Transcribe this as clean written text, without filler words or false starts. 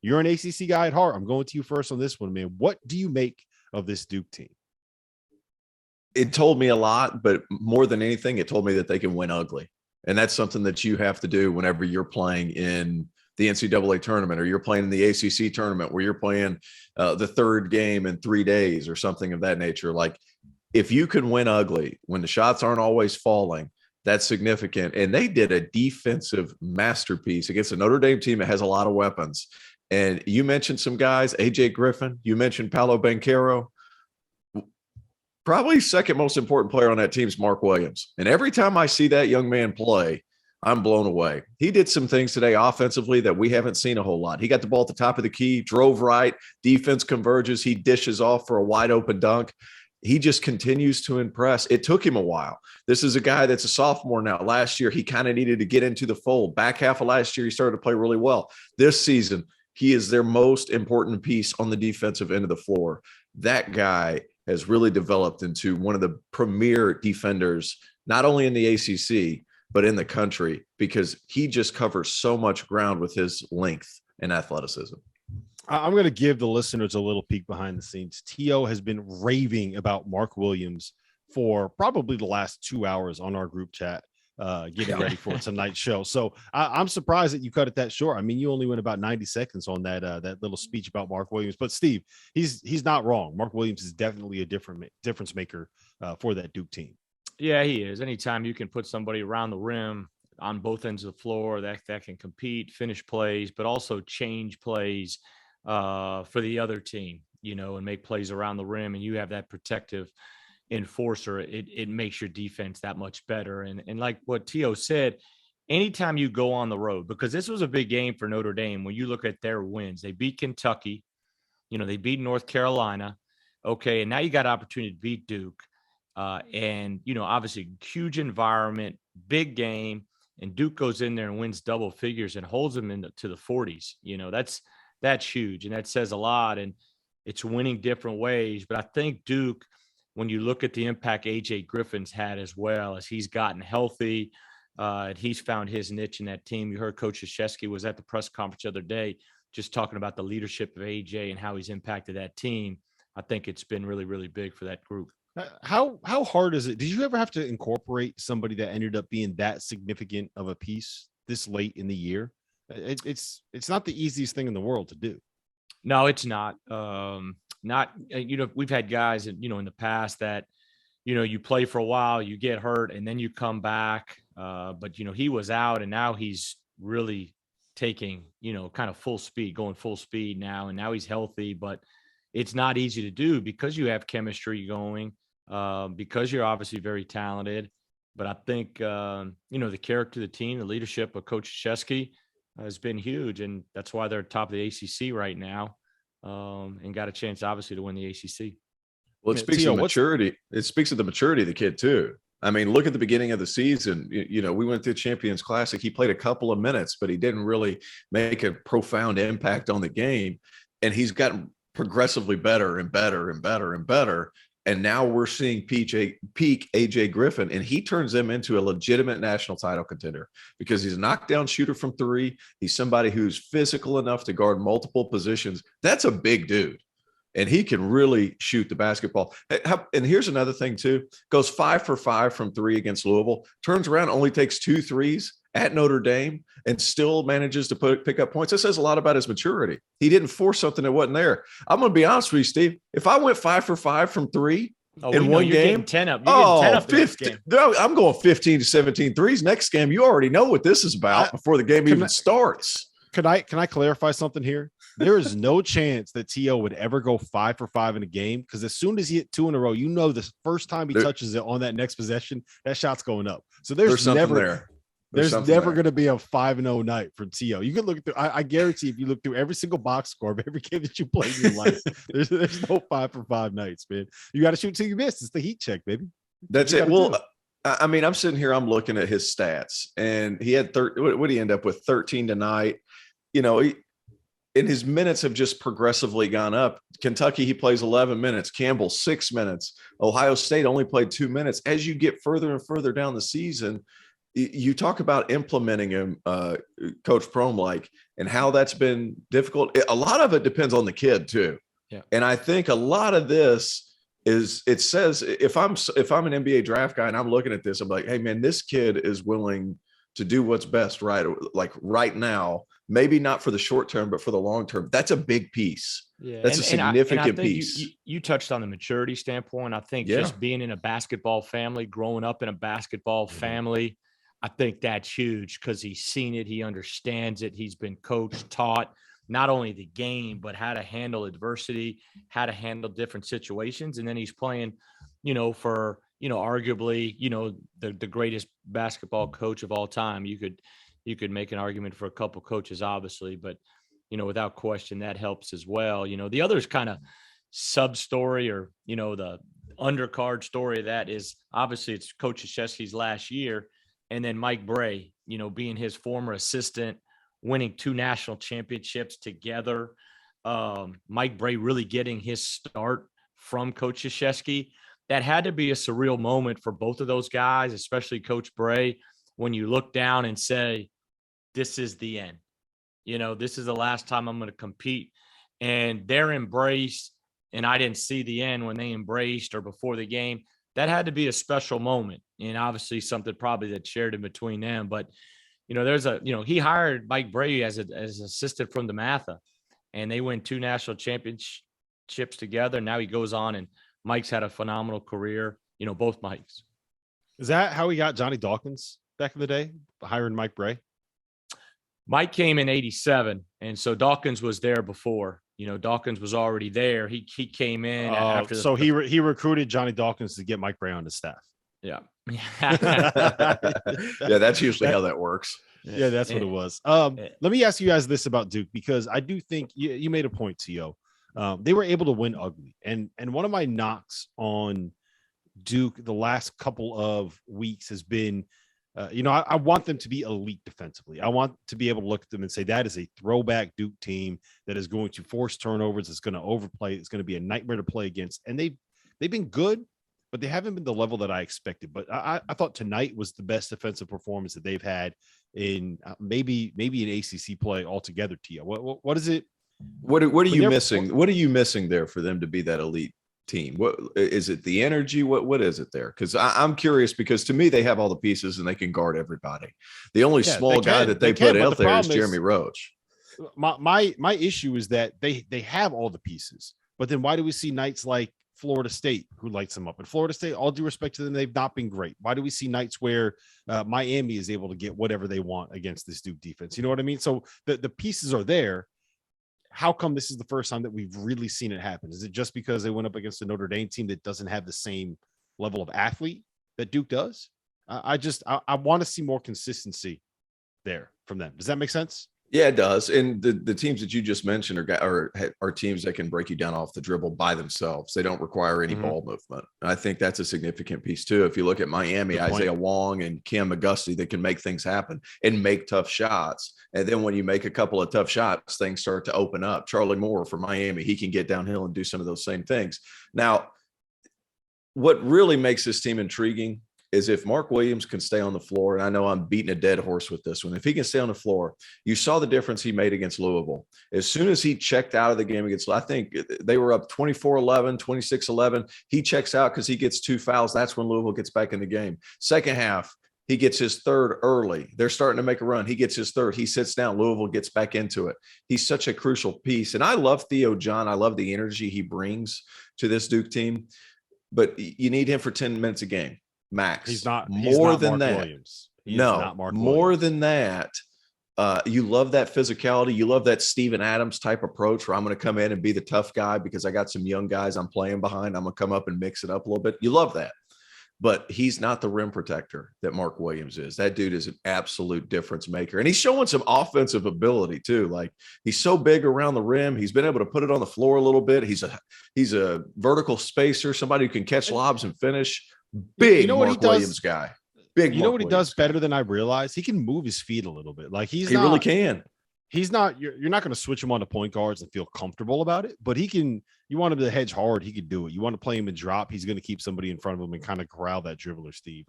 You're an ACC guy at heart. I'm going to you first on this one, man. What do you make of this Duke team? It told me a lot, but more than anything, it told me that they can win ugly. And that's something that you have to do whenever you're playing in the NCAA tournament, or you're playing in the ACC tournament, where you're playing the third game in 3 days or something of that nature. Like, if you can win ugly when the shots aren't always falling, that's significant. And they did a defensive masterpiece against a Notre Dame team that has a lot of weapons. And you mentioned some guys, AJ Griffin, you mentioned Paolo Banchero. Probably second most important player on that team is Mark Williams. And every time I see that young man play, I'm blown away. He did some things today offensively that we haven't seen a whole lot. He got the ball at the top of the key, drove right, defense converges, he dishes off for a wide open dunk. He just continues to impress. It took him a while. This is a guy that's a sophomore now. Last year, he kind of needed to get into the fold. Back half of last year, he started to play really well. This season, he is their most important piece on the defensive end of the floor. That guy has really developed into one of the premier defenders, not only in the ACC, but in the country, because he just covers so much ground with his length and athleticism. I'm going to give the listeners a little peek behind the scenes. T.O. has been raving about Mark Williams for probably the last 2 hours on our group chat, getting ready for tonight's show. So I'm surprised that you cut it that short. I mean, you only went about 90 seconds on that little speech about Mark Williams. But Steve, he's not wrong. Mark Williams is definitely a difference maker for that Duke team. Yeah, he is. Anytime you can put somebody around the rim on both ends of the floor that can compete, finish plays, but also change plays for the other team, and make plays around the rim, and you have that protective enforcer, it makes your defense that much better. And like what T.O. said, anytime you go on the road, because this was a big game for Notre Dame, when you look at their wins, they beat Kentucky, they beat North Carolina. Okay. And now you got opportunity to beat Duke. And obviously huge environment, big game, and Duke goes in there and wins double figures and holds them to the 40s. That's huge. And that says a lot, and it's winning different ways. But I think Duke, when you look at the impact AJ Griffin's had, as well as he's gotten healthy, and he's found his niche in that team. You heard Coach Krzyzewski was at the press conference the other day, just talking about the leadership of AJ and how he's impacted that team. I think it's been really, really big for that group. How hard is it? Did you ever have to incorporate somebody that ended up being that significant of a piece this late in the year? It's not the easiest thing in the world to do. No, it's not. We've had guys, in the past that, you play for a while, you get hurt, and then you come back. But he was out, and now he's really taking, kind of going full speed now, and now he's healthy. But it's not easy to do because you have chemistry going. Because you're obviously very talented, but I think, the character of the team, the leadership of Coach Krzyzewski has been huge. And that's why they're top of the ACC right now, and got a chance, obviously, to win the ACC. Well, it speaks of maturity. It speaks of the maturity of the kid too. I mean, look at the beginning of the season. We went through Champions Classic. He played a couple of minutes, but he didn't really make a profound impact on the game. And he's gotten progressively better and better and better and better. And now we're seeing peak AJ Griffin, and he turns them into a legitimate national title contender because he's a knockdown shooter from three. He's somebody who's physical enough to guard multiple positions. That's a big dude, and he can really shoot the basketball. And here's another thing too: goes 5 for 5 from three against Louisville. Turns around, only takes 2 threes at Notre Dame, and still manages to pick up points. That says a lot about his maturity. He didn't force something that wasn't there. I'm going to be honest with you, Steve. If I went 5 for 5 from three in one game, 10 up. You're 10 up 15. No, I'm going 15 to 17 threes next game. You already know what this is about before the game even starts. Can I clarify something here? There is no chance that T.O. would ever go 5 for 5 in a game, because as soon as he hit 2 in a row, the first time he touches it on that next possession, that shot's going up. So there's never there. There's never going to be a 5-0 night for T.O. You can look through. I guarantee if you look through every single box score of every game that you played in your life, there's no 5 for 5 nights, man. You got to shoot till you miss. It's the heat check, baby. That's it. Well, I mean, I'm sitting here, I'm looking at his stats, and he had what did he end up with? 13 tonight. And his minutes have just progressively gone up. Kentucky, he plays 11 minutes. Campbell, 6 minutes. Ohio State only played 2 minutes. As you get further and further down the season, you talk about implementing him, Coach Prohm, like and how that's been difficult. A lot of it depends on the kid too. Yeah. And I think a lot of this is, it says, if I'm an NBA draft guy and I'm looking at this, I'm like, hey man, this kid is willing to do what's best, right? Like right now, maybe not for the short term, but for the long term. That's a big piece. Yeah, that's a significant piece. You touched on the maturity standpoint. I think just being in a basketball family, growing up in a basketball family, I think that's huge because he's seen it. He understands it. He's been coached, taught not only the game, but how to handle adversity, how to handle different situations. And then he's playing, for, arguably, the greatest basketball coach of all time. You could make an argument for a couple coaches, obviously, but, without question, that helps as well. The other kind of sub story or, the undercard story of that is obviously it's Coach Krzyzewski's last year. And then Mike Bray, being his former assistant, winning 2 national championships together. Mike Bray really getting his start from Coach Krzyzewski. That had to be a surreal moment for both of those guys, especially Coach Bray, when you look down and say, this is the end. This is the last time I'm going to compete. And their embrace, and I didn't see the end when they embraced or before the game. That had to be a special moment, and obviously something probably that shared in between them. But he hired Mike Bray as an assistant from DeMatha, and they win 2 national championships together. Now he goes on, and Mike's had a phenomenal career. Both Mikes. Is that how he got Johnny Dawkins back in the day, hiring Mike Bray? Mike came in 87, and so Dawkins was there before. Dawkins was already there. He came in after. So he recruited Johnny Dawkins to get Mike Bray on his staff. Yeah. Yeah, that's usually how that works. Yeah, that's what it was. Let me ask you guys this about Duke, because I do think you made a point, T.O. They were able to win ugly. And one of my knocks on Duke the last couple of weeks has been, I want them to be elite defensively. I want to be able to look at them and say that is a throwback Duke team that is going to force turnovers. It's going to overplay. It's going to be a nightmare to play against. And they've been good, but they haven't been the level that I expected. But I thought tonight was the best defensive performance that they've had in maybe an ACC play altogether. Tia, what is it? What are you missing? What are you missing there for them to be that elite team? What is it? The energy? What is it there? Because I'm curious, because to me they have all the pieces and they can guard everybody. The only small guy that they put out there is Jeremy Roach. My issue is that they have all the pieces, but then why do we see nights like Florida State who lights them up? And Florida State, all due respect to them, they've not been great. Why do we see nights where Miami is able to get whatever they want against this Duke defense? You know what I mean? So the pieces are there. How come this is the first time that we've really seen it happen? Is it just because they went up against a Notre Dame team that doesn't have the same level of athlete that Duke does? I want to see more consistency there from them. Does that make sense? Yeah, it does. And the teams that you just mentioned are teams that can break you down off the dribble by themselves. They don't require any ball movement. And I think that's a significant piece too. If you look at Miami, Isaiah Wong and Cam McGusty, they can make things happen and make tough shots. And then when you make a couple of tough shots, things start to open up. Charlie Moore for Miami, he can get downhill and do some of those same things. Now, what really makes this team intriguing is if Mark Williams can stay on the floor, and I know I'm beating a dead horse with this one. If he can stay on the floor, you saw the difference he made against Louisville. As soon as he checked out of the game against, I think they were up 24-11, 26-11. He checks out because he gets 2 fouls. That's when Louisville gets back in the game. Second half, he gets his third early. They're starting to make a run. He gets his third. He sits down. Louisville gets back into it. He's such a crucial piece. And I love Theo John. I love the energy he brings to this Duke team. But you need him for 10 minutes a game. Max. He's not more not than Mark that. Williams. More than that. You love that physicality. You love that Steven Adams type approach where I'm going to come in and be the tough guy because I got some young guys I'm playing behind. I'm going to come up and mix it up a little bit. You love that. But he's not the rim protector that Mark Williams is. That dude is an absolute difference maker. And he's showing some offensive ability too. Like, he's so big around the rim. He's been able to put it on the floor a little bit. He's a vertical spacer, somebody who can catch lobs and finish. Big Mark Williams guy. Big. You know what he does better than I realized? He can move his feet a little bit. Like he really can. He's not. You're not going to switch him on to point guards and feel comfortable about it. But he can. You want him to hedge hard, he could do it. You want to play him and drop, he's going to keep somebody in front of him and kind of corral that dribbler, Steve.